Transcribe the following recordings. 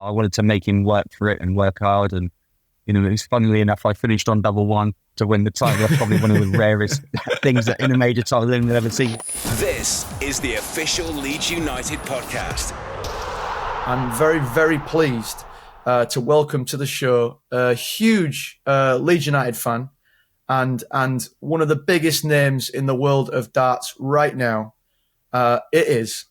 I wanted to make him work for it and work hard. And, it was funnily enough, I finished on double one to win the title. That's probably one of the rarest things that in a major title I've ever seen. This is the official Leeds United podcast. I'm very, very pleased to welcome to the show a huge Leeds United fan and one of the biggest names in the world of darts right now. It is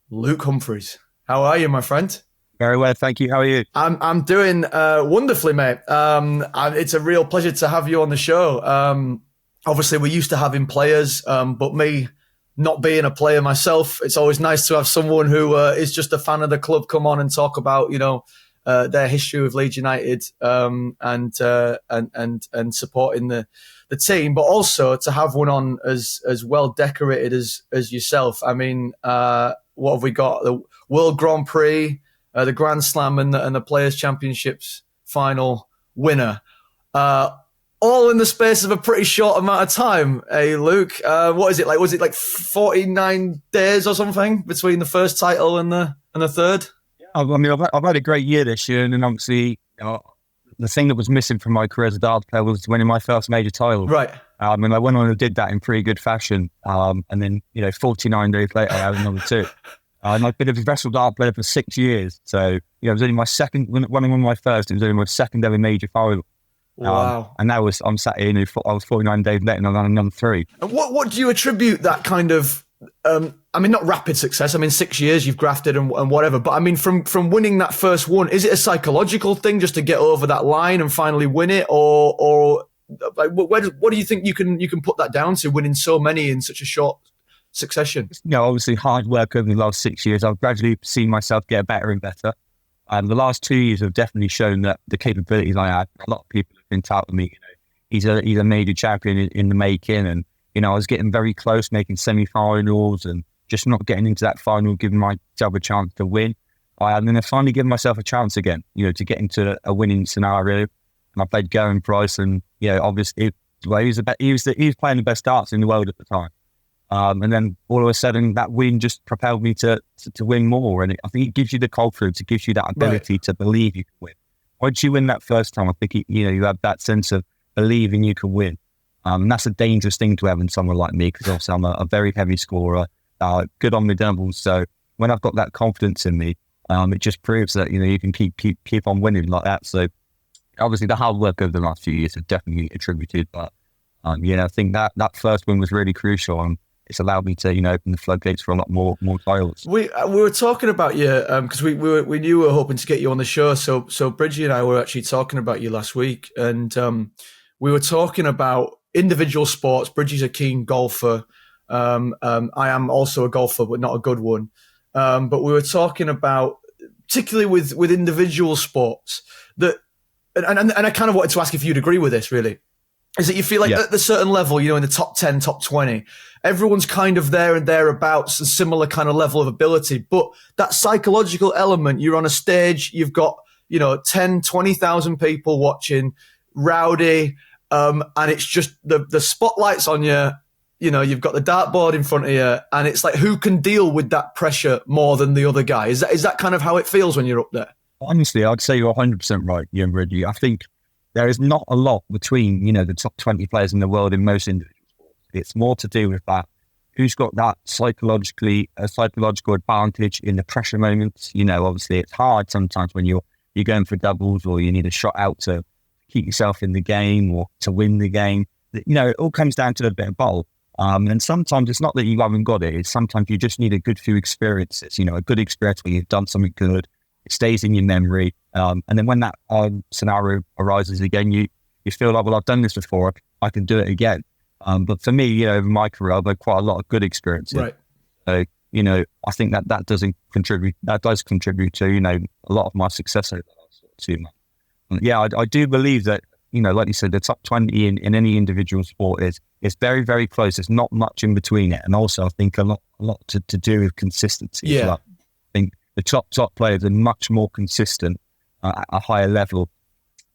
Luke Humphries. How are you, my friend? Very well, thank you. How are you? I'm doing wonderfully, mate. It's a real pleasure to have you on the show. Obviously, we're used to having players, but me not being a player myself, it's always nice to have someone who is just a fan of the club come on and talk about, their history with Leeds United and supporting the team, but also to have one on as well decorated as yourself. I mean, what have we got? The World Grand Prix, the Grand Slam, and the Players' Championships final winner. All in the space of a pretty short amount of time. Hey, Luke, what is it like? Was it like 49 days or something between the first title and the third? I mean, I've had a great year this year, and then obviously the thing that was missing from my career as a darts player was winning my first major title. Right. I went on and did that in pretty good fashion. And then, 49 days later, I had another two. And I've been a professional dart player for 6 years. So, it was only my second, when I won my first, it was only my second ever major final. Wow. And now I'm sat here, I was 49 days later and I've done another three. And what do you attribute that kind of, not rapid success. 6 years you've grafted and whatever, but I mean, from winning that first one, is it a psychological thing just to get over that line and finally win it? Or like, what do you think you can put that down to, winning so many in such a short succession? Obviously hard work over the last 6 years. I've gradually seen myself get better and better. The last 2 years have definitely shown that the capabilities I had. A lot of people have been touting me, he's a major champion in the making. And, I was getting very close, making semi-finals and just not getting into that final, giving myself a chance to win. And then I finally given myself a chance again, to get into a winning scenario. And I played Gerwen Price, and obviously, he was playing the best darts in the world at the time. And then all of a sudden, that win just propelled me to win more. And I think it gives you the confidence, it gives you that ability to believe you can win. Once you win that first time, I think you have that sense of believing you can win. And that's a dangerous thing to have in someone like me, because obviously I'm a very heavy scorer, good on the doubles. So when I've got that confidence in me, it just proves that you can keep on winning like that. So obviously the hard work over the last few years has definitely attributed, but I think that first win was really crucial, and it's allowed me to open the floodgates for a lot more titles. We were talking about you because we knew we were hoping to get you on the show. So Bridgie and I were actually talking about you last week, and we were talking about individual sports. Bridgie's a keen golfer. I am also a golfer, but not a good one. But we were talking about, particularly with individual sports, that, and I kind of wanted to ask if you'd agree with this, really, is that you feel like at a certain level, in the top 10, top 20, everyone's kind of there and thereabouts, a similar kind of level of ability. But that psychological element, you're on a stage, you've got, 10, 20,000 people watching, rowdy, and it's just the spotlight's on you. You've got the dartboard in front of you, and it's like, who can deal with that pressure more than the other guy? Is that kind of how it feels when you're up there? Honestly, I'd say you're 100% right, Ian Ridley. I think there is not a lot between, the top 20 players in the world in most individual sports. It's more to do with that. Who's got that psychological advantage in the pressure moments? Obviously it's hard sometimes when you're going for doubles, or you need a shot out to keep yourself in the game or to win the game. It all comes down to a bit of bowl. And sometimes it's not that you haven't got it. It's sometimes you just need a good few experiences, a good experience where you've done something good. It stays in your memory. And then when that scenario arises again, you feel like, well, I've done this before. I can do it again. But for me, over my career, I've had quite a lot of good experiences. Right. So, I think that does contribute to, a lot of my success over the last 2 months. And yeah, I do believe that, like you said, the top 20 in any individual sport is very, very close. There's not much in between it. And also I think a lot to do with consistency. Yeah. As well. I think the top players are much more consistent at a higher level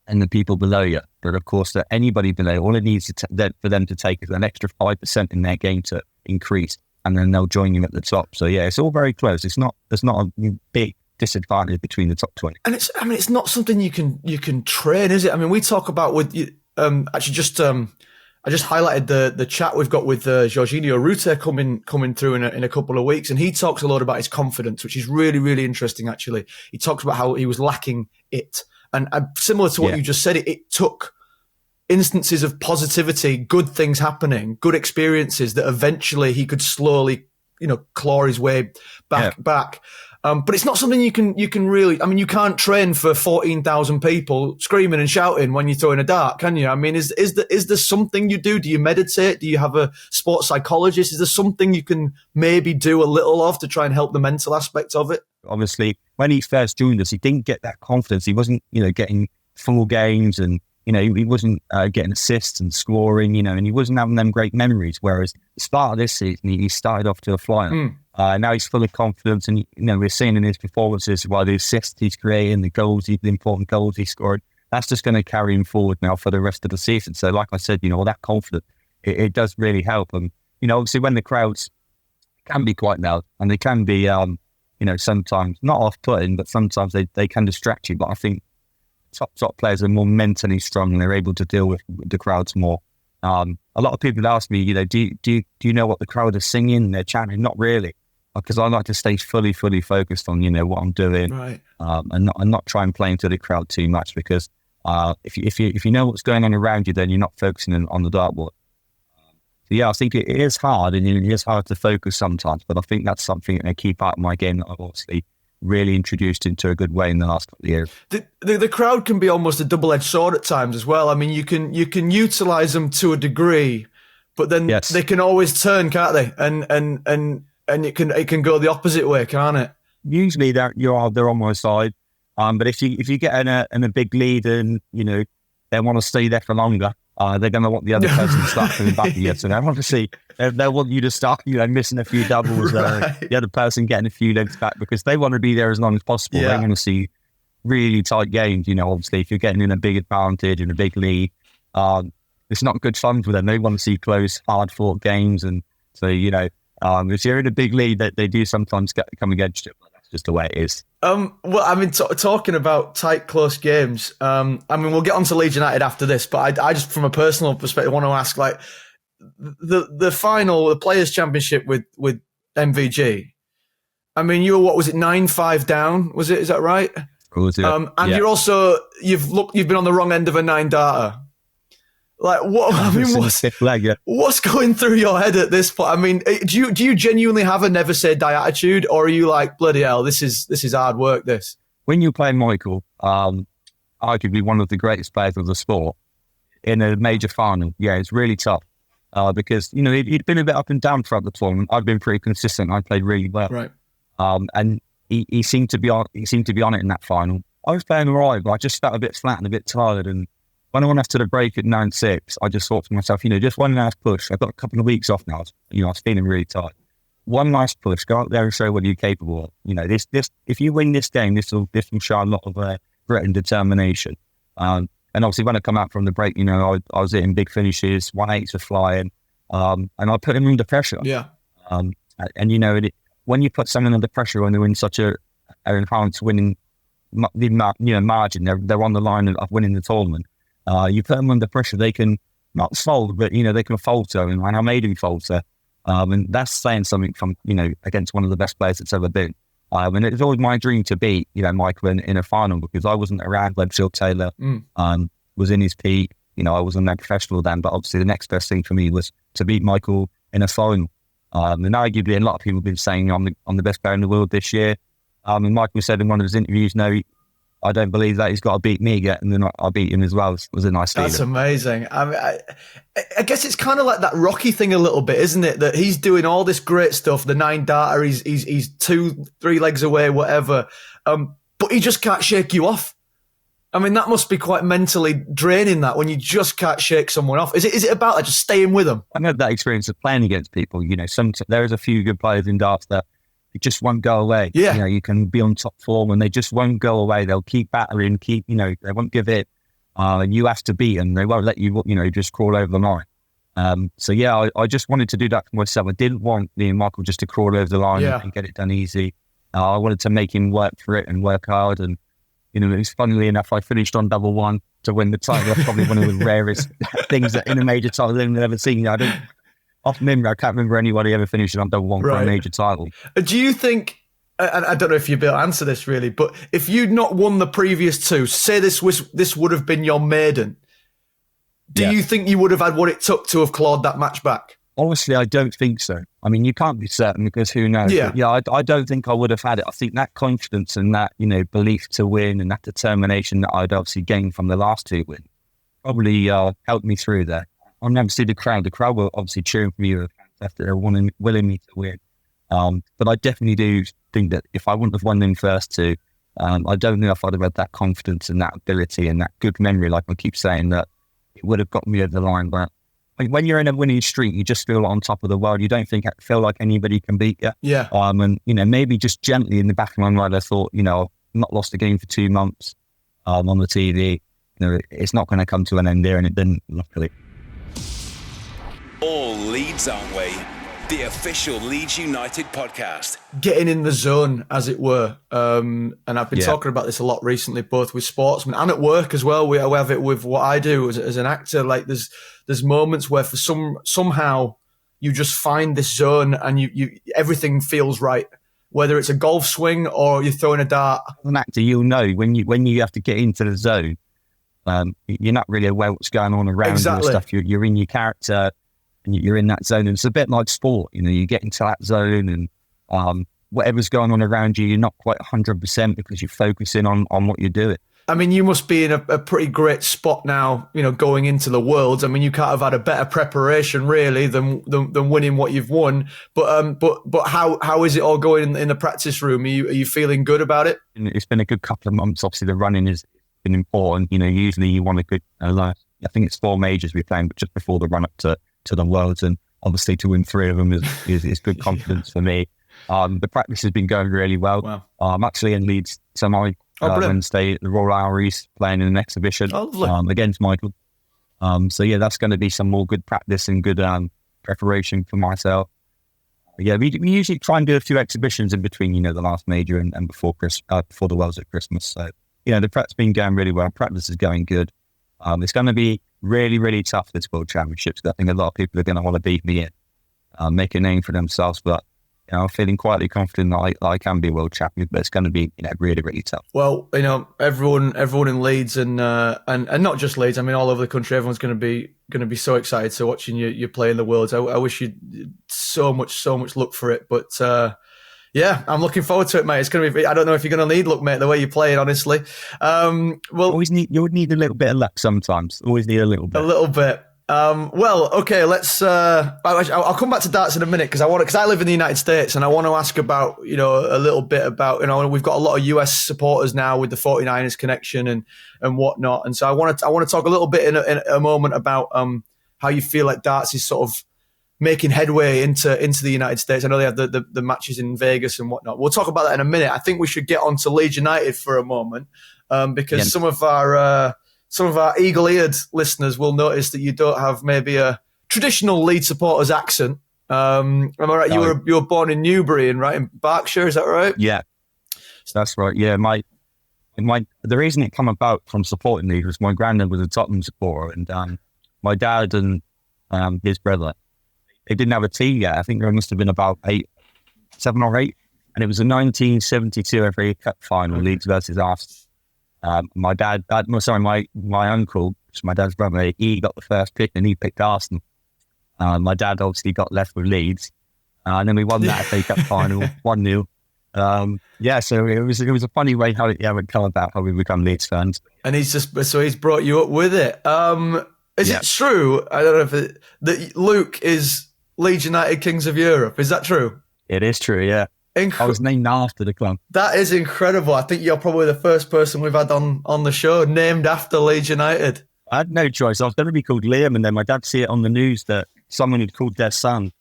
than the people below you. But of course, that anybody below, all it needs for them to take is an extra 5% in their game to increase, and then they'll join you at the top. So yeah, it's all very close. There's not a big disadvantage between the top 20. And it's not something you can train, is it? I mean, we talk about with I just highlighted the chat we've got with Jorginho Rute coming through in a couple of weeks, and he talks a lot about his confidence, which is really, really interesting, actually. He talks about how he was lacking it. And similar to what you just said, it took instances of positivity, good things happening, good experiences that eventually he could slowly, claw his way back. But it's not something you can really. I mean, you can't train for 14,000 people screaming and shouting when you're throwing a dart, can you? I mean, is there something you do? Do you meditate? Do you have a sports psychologist? Is there something you can maybe do a little of to try and help the mental aspect of it? Obviously, when he first joined us, he didn't get that confidence. He wasn't, getting full games, and he wasn't getting assists and scoring, and he wasn't having them great memories. Whereas the start of this season, he started off to a flyer. Now he's full of confidence, and we're seeing in his performances while the assists he's creating, the important goals he scored. That's just going to carry him forward now for the rest of the season. So, like I said, that confidence it does really help. And obviously, when the crowds can be quite loud and they can be, sometimes not off-putting, but sometimes they can distract you. But I think top players are more mentally strong and they're able to deal with the crowds more. A lot of people ask me, do you know what the crowd is singing? They're chanting. Not really, because I like to stay fully focused on what I'm doing, right. And not try and play into the crowd too much, because if you know what's going on around you, then you're not focusing on the dartboard. So I think it is hard, and it is hard to focus sometimes. But I think that's something I keep out of my game that I've obviously really introduced into a good way in the last couple of years. The crowd can be almost a double-edged sword at times as well. I mean, you can utilize them to a degree, but then they can always turn, can't they? And it can go the opposite way, can't it? Usually they're on my side, but if you get in a big lead and they want to stay there for longer, they're going to want the other person to start coming back again. So they want you to start missing a few doubles, right. The other person getting a few legs back, because they want to be there as long as possible. Yeah. They want to see really tight games. Obviously if you're getting in a big advantage and a big lead, it's not good fun for them. They want to see close, hard fought games, and so if you're in a big lead, they do sometimes come against you, but that's just the way it is. Well, I mean, talking about tight, close games, I mean, we'll get on to Leeds United after this, but I just, from a personal perspective, want to ask, like, the final, the Players' Championship with MVG, I mean, you were, what was it, 9-5 down, was it? Is that right? Was it? And you're also, you've been on the wrong end of a 9-darter. Like, what? I mean, what's going through your head at this point? I mean, do you genuinely have a never say die attitude, or are you like, bloody hell, this is hard work? This, when you play Michael, arguably one of the greatest players of the sport, in a major final, it's really tough, because he'd been a bit up and down throughout the tournament. I'd been pretty consistent. I played really well, right? And he seemed to be on. He seemed to be on it in that final. I was playing all right, but I just felt a bit flat and a bit tired. And when I went after the break at 9-6, I just thought to myself, just one last push. I've got a couple of weeks off now. I was feeling really tired. One last push, go out there and show what you're capable of. This if you win this game, this will show a lot of grit and determination. And obviously, when I come out from the break, I was hitting big finishes, 1/8 were flying, and I put him under pressure. Yeah. And when you put someone under pressure when they're in such an enhanced winning margin, they're on the line of winning the tournament. You put them under pressure, they can not fold, but they can falter, and I made him falter, and that's saying something from against one of the best players that's ever been. And it was always my dream to beat Michael in a final, because I wasn't around when Phil Taylor was in his peak. I wasn't that professional then, but obviously the next best thing for me was to beat Michael in a final. And arguably, a lot of people have been saying I'm the best player in the world this year. And Michael said in one of his interviews, no, I don't believe that he's got to beat me yet, and then I beat him as well. It was a nice feeling. That's amazing. I mean, I guess it's kind of like that Rocky thing a little bit, isn't it? That he's doing all this great stuff, the 9-darter, he's 2-3 legs away, whatever, but he just can't shake you off. I mean, that must be quite mentally draining, that, when you just can't shake someone off. Is it about like just staying with them? I've had that experience of playing against people. There is a few good players in darts that it just won't go away. Yeah. You can be on top form and they just won't go away. They'll keep battering, they won't give it. And you have to beat them. They won't let you, just crawl over the line. I just wanted to do that for myself. I didn't want me and Michael just to crawl over the line and get it done easy. I wanted to make him work for it and work hard. And, it was funnily enough, I finished on double one to win the title. That's probably one of the rarest things that in a major title I've ever seen. I can't remember anybody ever finishing on double one for a major title. Do you think, and I don't know if you'll be able to answer this really, but if you'd not won the previous two, say this would have been your maiden, do you think you would have had what it took to have clawed that match back? Honestly, I don't think so. I mean, you can't be certain because who knows? Yeah. I don't think I would have had it. I think that confidence and that, belief to win and that determination that I'd obviously gained from the last two wins probably helped me through there. I'll never see the crowd. The crowd were obviously cheering for me after they're willing me to win. But I definitely do think that if I wouldn't have won them first two, I don't know if I'd have had that confidence and that ability and that good memory, like I keep saying, that it would have got me over the line. But when you're in a winning streak, you just feel on top of the world. You don't feel like anybody can beat you. Yeah. And, maybe just gently in the back of my mind, I thought, I've not lost a game for 2 months on the TV. It's not going to come to an end there, and it didn't, luckily. All Leeds, aren't we? The official Leeds United podcast. Getting in the zone, as it were. And I've been talking about this a lot recently, both with sportsmen and at work as well. We have it with what I do as an actor. Like there's moments where for somehow you just find this zone and you everything feels right. Whether it's a golf swing or you're throwing a dart. As an actor, you'll know when you have to get into the zone. You're not really aware what's going on around you and stuff. You're in your character. And you're in that zone, and it's a bit like sport. You get into that zone, and whatever's going on around you, you're not quite 100% because you're focusing on what you're doing. I mean, you must be in a pretty great spot now. Going into the Worlds. I mean, you can't have had a better preparation really than winning what you've won. But how is it all going in the practice room? Are you feeling good about it? It's been a good couple of months. Obviously, the running has been important. Usually you want a good. I think it's 4 majors we're playing, but just before the run up to the Worlds, and obviously to win 3 of them is good confidence for me. The practice has been going really well. Wow. I'm actually in Leeds tomorrow, Wednesday at the Royal Irish playing in an exhibition against Michael. So that's going to be some more good practice and good preparation for myself. We usually try and do a few exhibitions in between, the last major and before the Worlds at Christmas. So the prep's been going really well. Practice is going good. It's going to be really, really tough, this World Championships. I think a lot of people are going to want to beat me in, make a name for themselves. But I'm feeling quietly confident that I can be world champion. But it's going to be really, really tough. Well, everyone in Leeds and not just Leeds. I mean, all over the country, everyone's going to be so excited to watching you play in the Worlds. I wish you so much luck for it. But I'm looking forward to it, mate. It's going to be. I don't know if you're going to need luck, mate, the way you play it, honestly. You would need a little bit of luck sometimes. Always need a little bit. A little bit. Okay. Let's. I'll come back to darts in a minute because I live in the United States and I want to ask about a little bit about we've got a lot of US supporters now with the 49ers connection and whatnot, and so I want to talk a little bit in a moment about how you feel like darts is sort of making headway into the United States. I know they have the matches in Vegas and whatnot. We'll talk about that in a minute. I think we should get on to Leeds United for a moment because some of our eagle-eared listeners will notice that you don't have maybe a traditional Leeds supporters accent. Am I right? You were born in Newbury in Berkshire, is that right? Yeah, that's right. Yeah, the reason it came about from supporting Leeds was my granddad was a Tottenham supporter, and my dad and his brother. They didn't have a team yet. I think there must have been about 7 or 8. And it was a 1972 FA Cup final, Leeds versus Arsenal. My uncle, which is my dad's brother, he got the first pick and he picked Arsenal. My dad obviously got left with Leeds. And then we won that FA Cup final, 1-0. So it was a funny way how it come about, how we become Leeds fans. And he's brought you up with it. Is it true? I don't know that Luke is Leeds United Kings of Europe. Is that true? It is true, yeah. I was named after the club. That is incredible. I think you're probably the first person we've had on the show named after Leeds United. I had no choice. I was going to be called Liam, and then my dad see it on the news that someone had called their son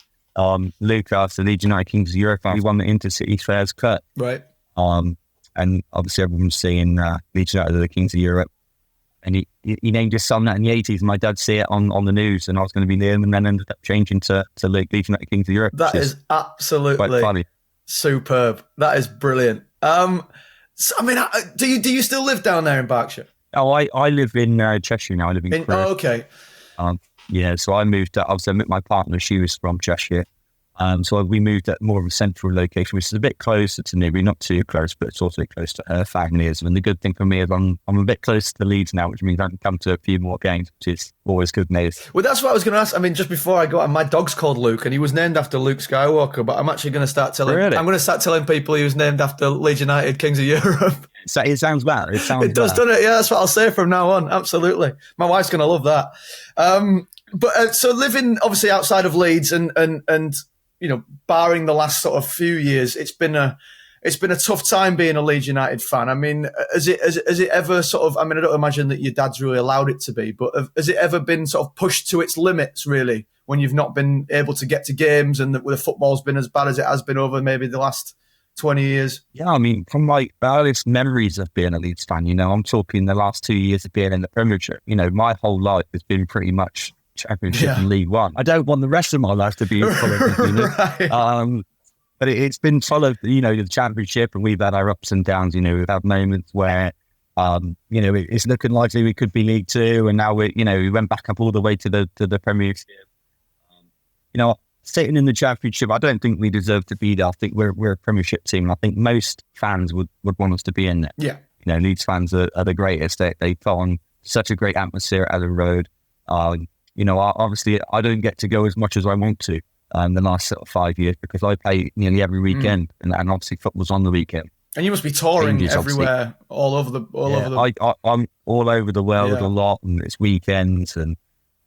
Luke after Leeds United Kings of Europe. He won the Intercity Fairs Cup. Right. And obviously everyone's seeing Leeds United are the Kings of Europe. And he named his son that in the 80s. My dad see it on the news, and I was going to be Liam, and then ended up changing to Leeds United Kings of Europe. That is absolutely quite funny. Superb. That is brilliant. So, I mean, do you still live down there in Berkshire? Oh, I live in Cheshire now. I live in Crewe. Oh, okay. Yeah, so I moved. Obviously, I met my partner. She was from Cheshire. So we moved at more of a central location, which is a bit closer to me. We're not too close, but it's also close to her family. And the good thing for me is I'm a bit closer to Leeds now, which means I can come to a few more games, which is always good news. Well, that's what I was going to ask. I mean, just before I go on, my dog's called Luke, and he was named after Luke Skywalker. But I'm actually going to start telling. Really? I'm going to start telling people he was named after Leeds United, Kings of Europe. So it sounds bad. It sounds. It does, doesn't it? Yeah, that's what I'll say from now on. Absolutely, my wife's going to love that. But so living obviously outside of Leeds and you know, barring the last sort of few years, it's been a tough time being a Leeds United fan. I mean, has it ever sort of? I mean, I don't imagine that your dad's really allowed it to be, but has it ever been sort of pushed to its limits, really, when you've not been able to get to games and the football's been as bad as it has been over maybe the last 20 years? Yeah, I mean, from my earliest memories of being a Leeds fan, you know, I'm talking the last 2 years of being in the Premiership. You know, my whole life has been pretty much Championship and League One. I don't want the rest of my life to be full of it, you know? Right. But it's been full of, you know, the Championship, and we've had our ups and downs. You know, we've had moments where, you know, it's looking likely we could be League Two, and now we went back up all the way to the Premiership. You know, sitting in the Championship, I don't think we deserve to be there. I think we're a Premiership team, and I think most fans would want us to be in there. Yeah, you know, Leeds fans are the greatest. They put on such a great atmosphere at the road. You know, obviously, I don't get to go as much as I want to the last sort of 5 years because I play nearly every weekend, and obviously football's on the weekend. And you must be touring everywhere, all over the. I'm all over the world a lot, and it's weekends, and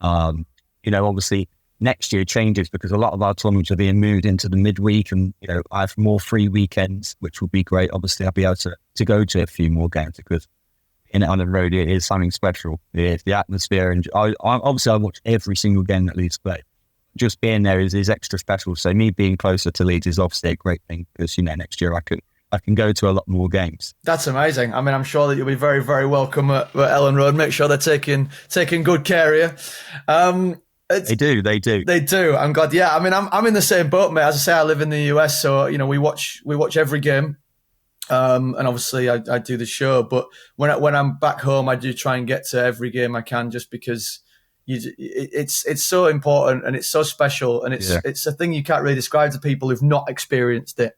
you know, obviously next year changes because a lot of our tournaments are being moved into the midweek, and you know, I have more free weekends, which would be great. Obviously, I'll be able to go to a few more games because. On the road, it is something special. It's the atmosphere, and I watch every single game that Leeds play. Just being there is extra special. So me being closer to Leeds is obviously a great thing because you know next year I can go to a lot more games. That's amazing. I mean, I'm sure that you'll be very, very welcome at Ellen Road. Make sure they're taking good care of you. They do. I'm glad. Yeah, I mean, I'm in the same boat, mate. As I say, I live in the US, so you know we watch every game. And obviously I do the show, but when I'm back home, I do try and get to every game I can, just because it's so important and it's so special, and it's a thing you can't really describe to people who've not experienced it,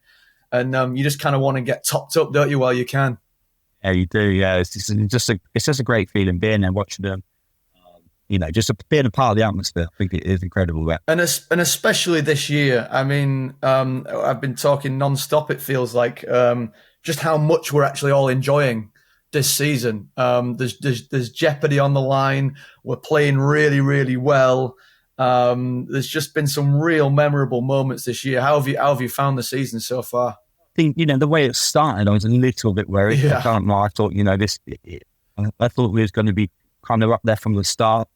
and you just kind of want to get topped up, don't you, while you can? Yeah, you do. Yeah, it's just a great feeling being there, watching them. You know, just being a part of the atmosphere, I think it is incredible. And especially this year, I mean, I've been talking non-stop, it feels like, just how much we're actually all enjoying this season. There's jeopardy on the line. We're playing really, really well. There's just been some real memorable moments this year. How have you found the season so far? I think, you know, the way it started, I was a little bit worried. Yeah. I thought, you know, I thought we was going to be kind of up there from the start.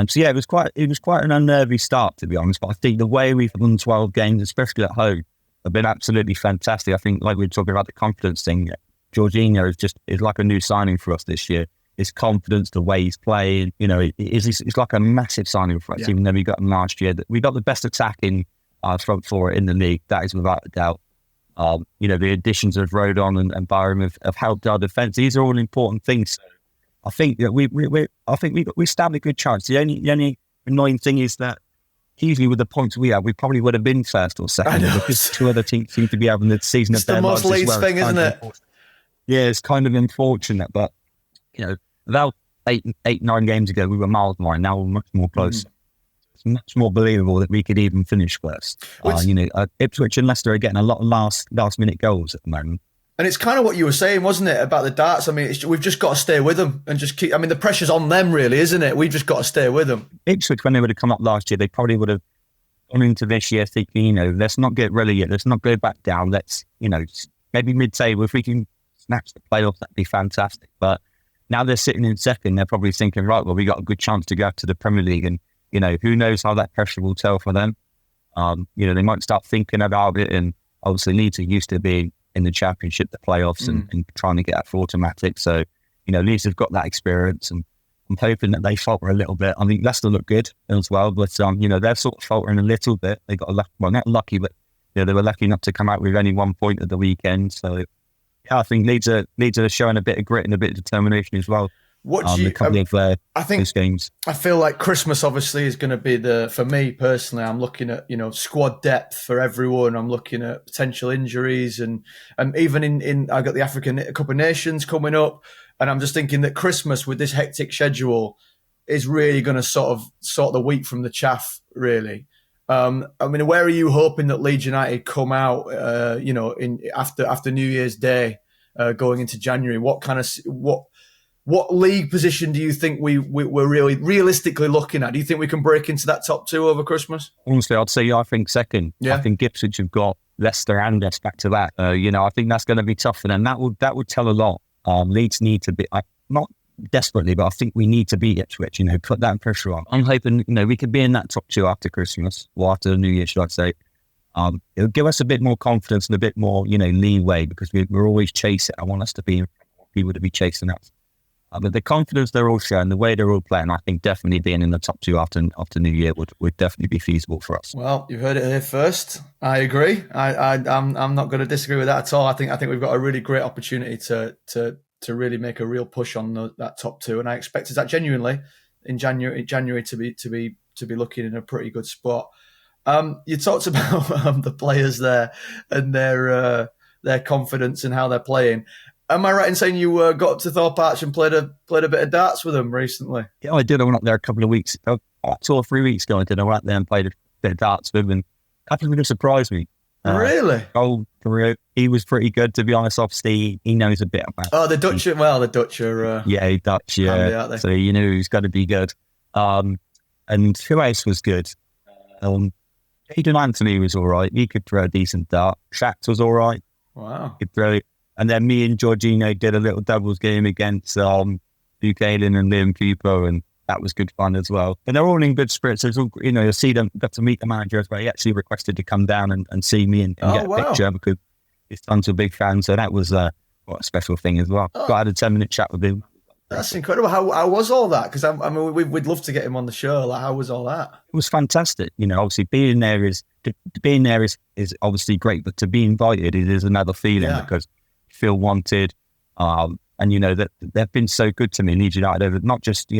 So yeah, it was quite an unnerving start, to be honest. But I think the way we've won 12 games, especially at home, have been absolutely fantastic. I think, like we were talking about the confidence thing, Jorginho is like a new signing for us this year. His confidence, the way he's playing, you know, it's like a massive signing for us. Yeah. Even though we got him last year, we got the best attacking front four in the league. That is without a doubt. You know, the additions of Rodon and Byram have helped our defence. These are all important things. So I think that we stand a good chance. The only annoying thing is that usually with the points we have, we probably would have been first or second because two other teams seem to be having the season of their lives. It's the most Leeds thing, isn't it? Yeah, it's kind of unfortunate, but you know, about 9 games ago, we were miles behind. Now we're much more close. It's much more believable that we could even finish first. You know, Ipswich and Leicester are getting a lot of last minute goals at the moment. And it's kind of what you were saying, wasn't it, about the Darts? I mean, we've just got to stay with them and just keep. I mean, the pressure's on them, really, isn't it? We've just got to stay with them. Ipswich, when they would have come up last year, they probably would have gone into this year thinking, you know, let's not get relegated, let's not go back down. Let's, you know, maybe mid-table, if we can snatch the playoffs, that'd be fantastic. But now they're sitting in second, they're probably thinking, right, well, we got a good chance to go up to the Premier League, and you know, who knows how that pressure will tell for them. You know, they might start thinking about it, and obviously Leeds are used to being in the Championship, the playoffs, and trying to get out for automatic. So, you know, Leeds have got that experience, and I'm hoping that they falter a little bit. I think Leicester look good as well, but, you know, they're sort of faltering a little bit. They got not lucky, but they were lucky not to come out with only 1 point at the weekend. So yeah, I think Leeds are showing a bit of grit and a bit of determination as well. What do you? I think those games. I feel like Christmas obviously is going to be for me personally. I'm looking at squad depth for everyone. I'm looking at potential injuries and even in I got the African Cup of Nations coming up, and I'm just thinking that Christmas with this hectic schedule is really going to sort the wheat from the chaff. Really, I mean, where are you hoping that Leeds United come out? After New Year's Day, going into January, what league position do you think we're really realistically looking at? Do you think we can break into that top 2 over Christmas? Honestly, I'd say I think second. Yeah. I think Ipswich have got Leicester and us back to that. I think that's going to be tough for them. That would tell a lot. Leeds need to be not desperately, but I think we need to beat Ipswich. Put that pressure on. I'm hoping we could be in that top 2 after Christmas or after the New Year, should I say? It'll give us a bit more confidence and a bit more leeway because we're always chasing. I want us to be people to be chasing us. But the confidence they're all showing, the way they're all playing, I think definitely being in the top 2 after New Year would definitely be feasible for us. Well, you've heard it here first. I agree. I'm not going to disagree with that at all. I think we've got a really great opportunity to really make a real push on that top 2, and I expect us that genuinely in January to be looking in a pretty good spot. You talked about the players there and their confidence and how they're playing. Am I right in saying you got up to Thorpe Arch and played a bit of darts with them recently? Yeah, I did. I went up there a couple of weeks, 2 or 3 weeks ago. I went up there and played a bit of darts with him. That really surprised me. Really? He was pretty good, to be honest. Obviously, he knows a bit about. Oh, the Dutch are. Yeah, Dutch. Yeah, handy, aren't they? So you knew he's got to be good. And who else was good? Aidan Anthony was all right. He could throw a decent dart. Shax was all right. Wow. He could throw it. And then me and Jorginho did a little doubles game against Luke Ayling and Liam Cooper, and that was good fun as well. And they're all in good spirits. There's all, you'll see them, got to meet the manager as well. He actually requested to come down and see me and get a picture because his son's a big fan. So that was quite a special thing as well. Oh. So I had a 10-minute chat with him. That's incredible. How was all that? Because I mean, we'd love to get him on the show. Like, how was all that? It was fantastic. Obviously being there is obviously great, but to be invited is another feeling because you feel wanted. And that they've been so good to me, Leeds United, over not just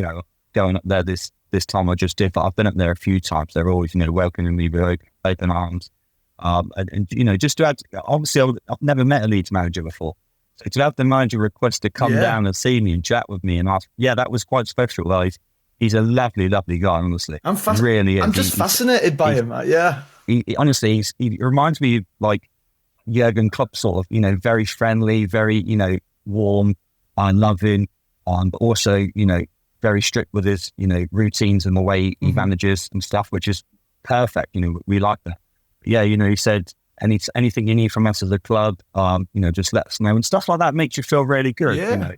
going up there this time I just did, but I've been up there a few times. They're always welcoming me with open arms. And just to add, obviously I've never met a Leeds manager before. So to have the manager request to come down and see me and chat with me and ask, that was quite special. Like, he's a lovely, lovely guy, honestly. I'm fascinated by him. Yeah. He honestly, he reminds me of like Jurgen Klopp, sort of, very friendly, very, warm and loving, but also, very strict with his, routines and the way he manages and stuff, which is perfect. We like that. But yeah, he said, anything you need from us as a club, just let us know, and stuff like that makes you feel really good. Yeah.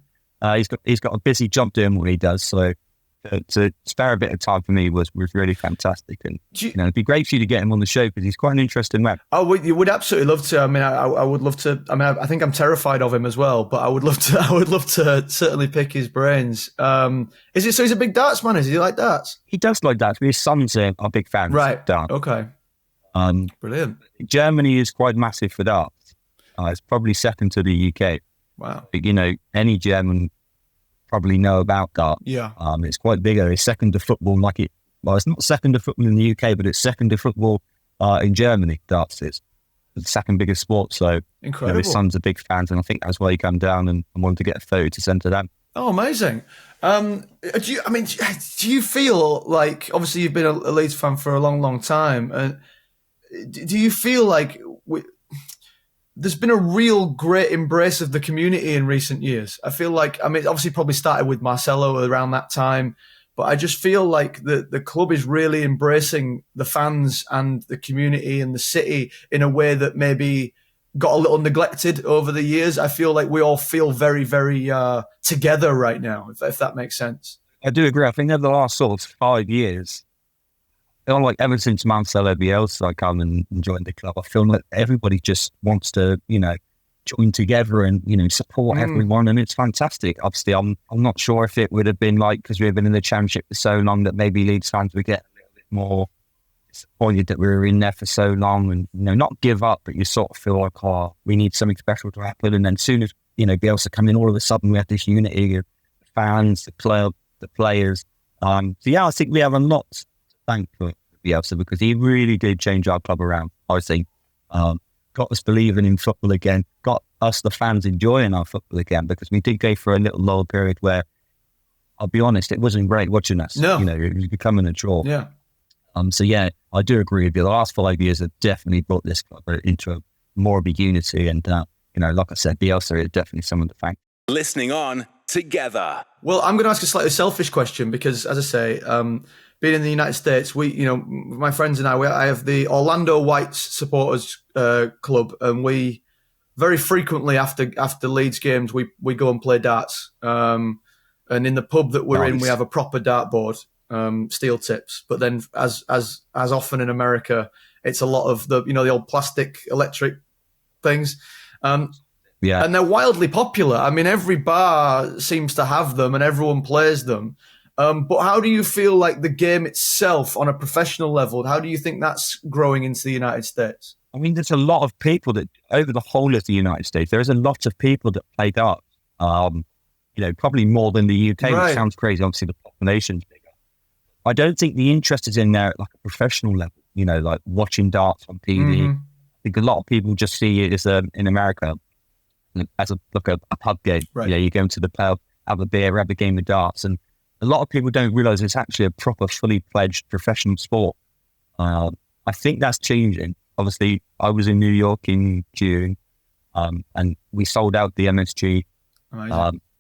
He's got a busy job doing what he does, so to spare a bit of time for me was really fantastic. And it'd be great for you to get him on the show because he's quite an interesting man. Oh, you would absolutely love to. I mean, I would love to. I mean, I think I'm terrified of him as well, but I would love to certainly pick his brains. Is it so? He's a big darts man. Is he like darts? He does like darts. His sons are big fans. Right. Of darts. Okay. Brilliant. Germany is quite massive for darts. It's probably second to the UK. Wow. But, any German probably know about darts. Yeah. It's quite bigger. It's second to football. It's not second to football in the UK, but it's second to football in Germany. Darts is the second biggest sport. So incredible. His sons are big fans, and I think that's why he came down and wanted to get a photo to send to them. Oh, amazing. Do you feel like, obviously you've been a Leeds fan for a long, long time, and do you feel like there's been a real great embrace of the community in recent years? I feel like, obviously probably started with Marcelo around that time, but I just feel like the club is really embracing the fans and the community and the city in a way that maybe got a little neglected over the years. I feel like we all feel very, very together right now, if that makes sense. I do agree. I think over the last sort of 5 years, like ever since Marcelo Bielsa come and joined the club, I feel like everybody just wants to, join together and, support everyone, and it's fantastic. Obviously, I'm not sure if it would have been like, because we've been in the Championship for so long, that maybe Leeds fans would get a little bit more disappointed that we were in there for so long, and not give up, but you sort of feel like, oh, we need something special to happen. And then soon as Bielsa come in, all of a sudden we have this unity of the fans, the club, the players. So yeah, I think we have a lot to thank for Bielsa, because he really did change our club around. I think got us believing in football again, got us the fans enjoying our football again, because we did go for a little lull period where, I'll be honest, it wasn't great watching us. No, it was becoming a draw. Yeah. So yeah, I do agree with you. The last 5 years have definitely brought this club into more of a unity, and like I said, Bielsa is definitely someone to thank. Listening on together. Well, I'm going to ask a slightly selfish question, because, as I say, being in the United States, my friends and I have the Orlando Whites supporters club, and we very frequently after Leeds games we go and play darts. And in the pub that we're in, we have a proper dartboard, steel tips. But then, as often in America, it's a lot of the old plastic electric things. Yeah. And they're wildly popular. I mean, every bar seems to have them, and everyone plays them. But how do you feel like the game itself on a professional level, how do you think that's growing into the United States? I mean, there's a lot of people that, over the whole of the United States, there's a lot of people that play darts. Probably more than the UK, right. Which sounds crazy. Obviously, the population's bigger. I don't think the interest is in there at like a professional level, like watching darts on TV. Mm-hmm. I think a lot of people just see it as in America as a pub game. Right. You go into the pub, have a beer, have a game of darts. And a lot of people don't realise it's actually a proper, fully fledged professional sport. I think that's changing. Obviously, I was in New York in June, and we sold out the MSG.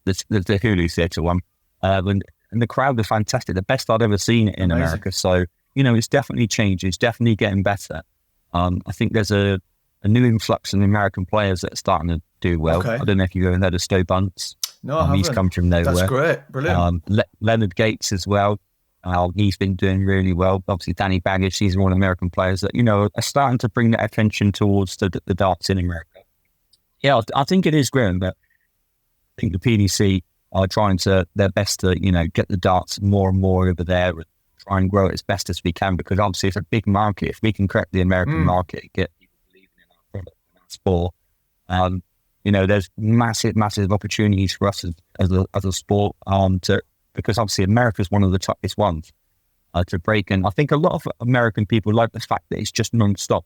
The Hulu Theatre one, and the crowd was fantastic. The best I'd ever seen it in America. So, it's definitely changed. It's definitely getting better. I think there's a new influx of American players that are starting to do well. Okay. I don't know if you've ever heard of Stowe Bunce. No, I haven't. He's come from nowhere. That's great. Brilliant. Leonard Gates as well. He's been doing really well. Obviously, Danny Baggage, he's one of the American players that, are starting to bring that attention towards the darts in America. Yeah, I think it is growing, but I think the PDC are trying their best to, get the darts more and more over there and try and grow it as best as we can, because obviously it's a big market. If we can crack the American market, get people believing in our product and our sport, there's massive opportunities for us as a sport, because obviously America is one of the toughest ones to break. And I think a lot of American people like the fact that it's just non-stop.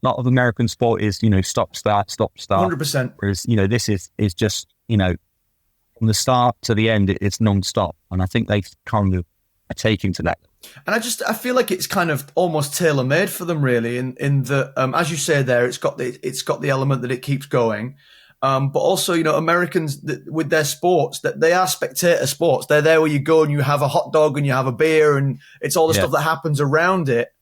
A lot of American sport is, stop, start. 100%. Whereas, this is just, from the start to the end, it's non-stop. And I think they kind of are taking to that. And I feel like it's kind of almost tailor-made for them, really, in the as you say there, it's got the element that it keeps going. But also, Americans with their sports, that they are spectator sports. They're there where you go and you have a hot dog and you have a beer, and it's all the stuff that happens around it.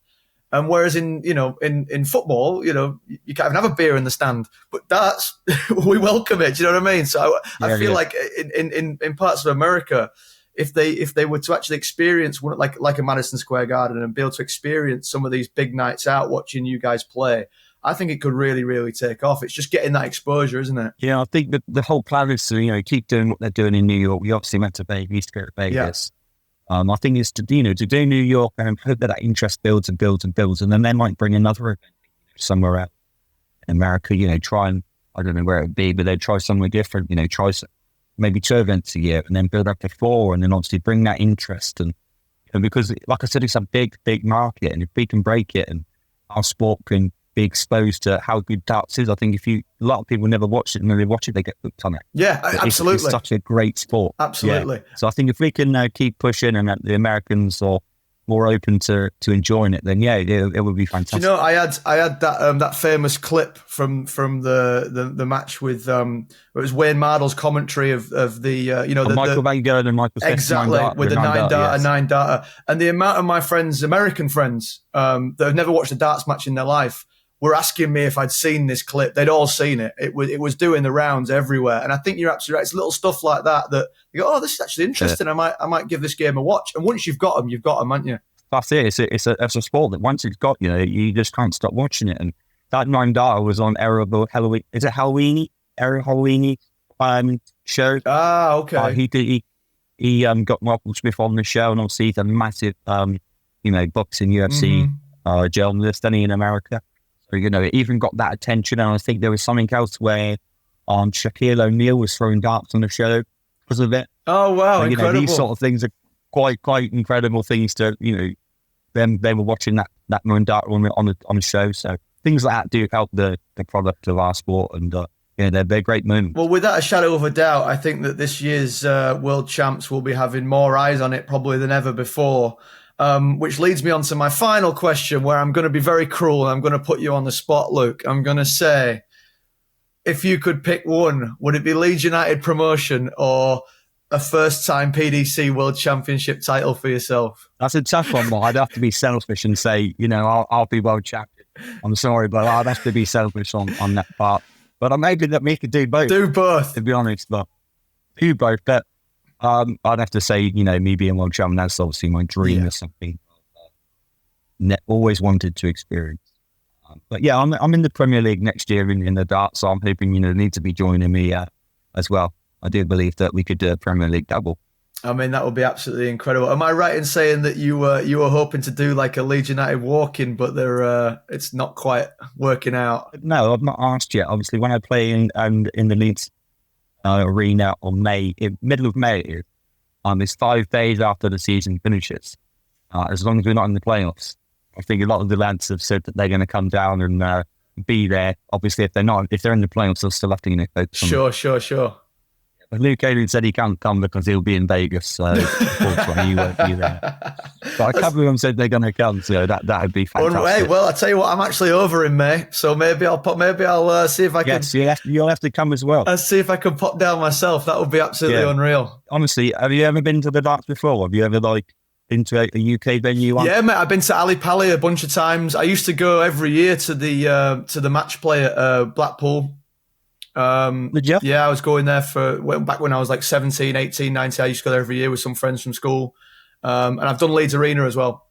And whereas in football, you can't even have a beer in the stand, but darts, we welcome it. Do you know what I mean? So I feel like in parts of America, if they were to actually experience one like a Madison Square Garden and be able to experience some of these big nights out watching you guys play, I think it could really, really take off. It's just getting that exposure, isn't it? Yeah, I think the whole plan is to keep doing what they're doing in New York. We obviously went to Vegas, used to go to Vegas. Yeah. I think it's to do New York and hope that interest builds and builds and builds, and then they might bring another event somewhere out in America. Try and, I don't know where it would be, but they'd try somewhere different. Try maybe 2 events a year, and then build up to 4, and then obviously bring that interest. And because, like I said, it's a big market, and if we can break it, and our sport can be exposed to how good darts is. I think a lot of people never watch it, and when they watch it, they get hooked on it. Yeah, absolutely. It's such a great sport. Absolutely. Yeah. So I think if we can keep pushing, and the Americans are more open to enjoying it, then it would be fantastic. I had that famous clip from the match with it was Wayne Mardle's commentary of the Michael van Gerwen and Michael Smith, exactly, with the nine darter, and the amount of my friends, American friends, that have never watched a darts match in their life, were asking me if I'd seen this clip. They'd all seen it. It was doing the rounds everywhere. And I think you're absolutely right. It's little stuff like that you go, oh, this is actually interesting. Yeah. I might give this game a watch. And once you've got them, haven't you? That's it. It's a sport that once it's got you just can't stop watching it. And that 9 darter was on Halloween. Is it Halloween? Halloween show. Ah, okay. He got Michael Smith on the show, and obviously he's a massive boxing UFC journalist, any in America. So, it even got that attention. And I think there was something else where Shaquille O'Neal was throwing darts on the show because of it. Oh, wow, so, incredible. These sort of things are quite incredible things to, them they were watching that dart on the show. So things like that do help the product of our sport, and they're great moments. Well, without a shadow of a doubt, I think that this year's World Champs will be having more eyes on it probably than ever before, which leads me on to my final question, where I'm going to be very cruel and I'm going to put you on the spot, Luke. I'm going to say, if you could pick one, would it be Leeds United promotion or a first-time PDC World Championship title for yourself? That's a tough one, but I'd have to be selfish and say, I'll be world champion. I'm sorry, but I'd have to be selfish on that part. But maybe that we could do both. Do both. To be honest, but do both. But I'd have to say, me being world champion, that's obviously my dream. Or something always wanted to experience. But yeah, I'm in the Premier League next year in the darts, so I'm hoping, they need to be joining me as well. I do believe that we could do a Premier League double. I mean, that would be absolutely incredible. Am I right in saying that you were hoping to do like a Leeds United walk-in, but it's not quite working out? No, I've not asked yet. Obviously, when I play in the Leeds arena on middle of May, it's 5 days after the season finishes. As long as we're not in the playoffs, I think a lot of the lads have said that they're going to come down and be there. Obviously, if they're in the playoffs, they'll still have to focus on Sure. But Luke Humphries said he can't come because he'll be in Vegas, so unfortunately he won't be there. But a couple of them said they're going to come, so that would be fantastic. Well, I tell you what, I'm actually over in May, so maybe I'll see if I can. Yes, you'll have to come as well. I'll see if I can pop down myself. That would be absolutely unreal. Honestly, have you ever been to the darts before? Have you ever been to a UK venue? Yeah, mate, I've been to Ali Pali a bunch of times. I used to go every year to the match play at Blackpool. Did you? Yeah, I was going there back when I was like 17, 18, 19. I used to go there every year with some friends from school. And I've done Leeds Arena as well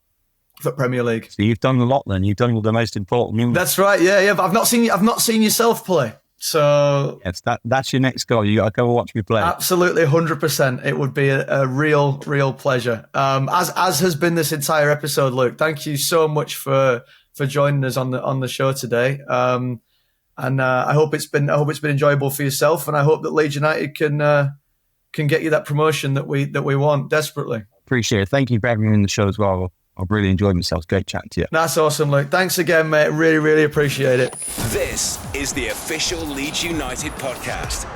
for Premier League. So you've done a lot then. You've done all the most important moves. That's right. Yeah. But I've not seen yourself play. So yes, that's your next goal. You got to go watch me play. Absolutely, 100%. It would be a real pleasure. As has been this entire episode, Luke. Thank you so much for joining us on the show today. And I hope it's been enjoyable for yourself, and I hope that Leeds United can get you that promotion that we want desperately. Appreciate it. Thank you for having me on the show as well. I've really enjoyed myself. Great chatting to you. That's awesome, Luke. Thanks again, mate. Really appreciate it. This is the official Leeds United podcast.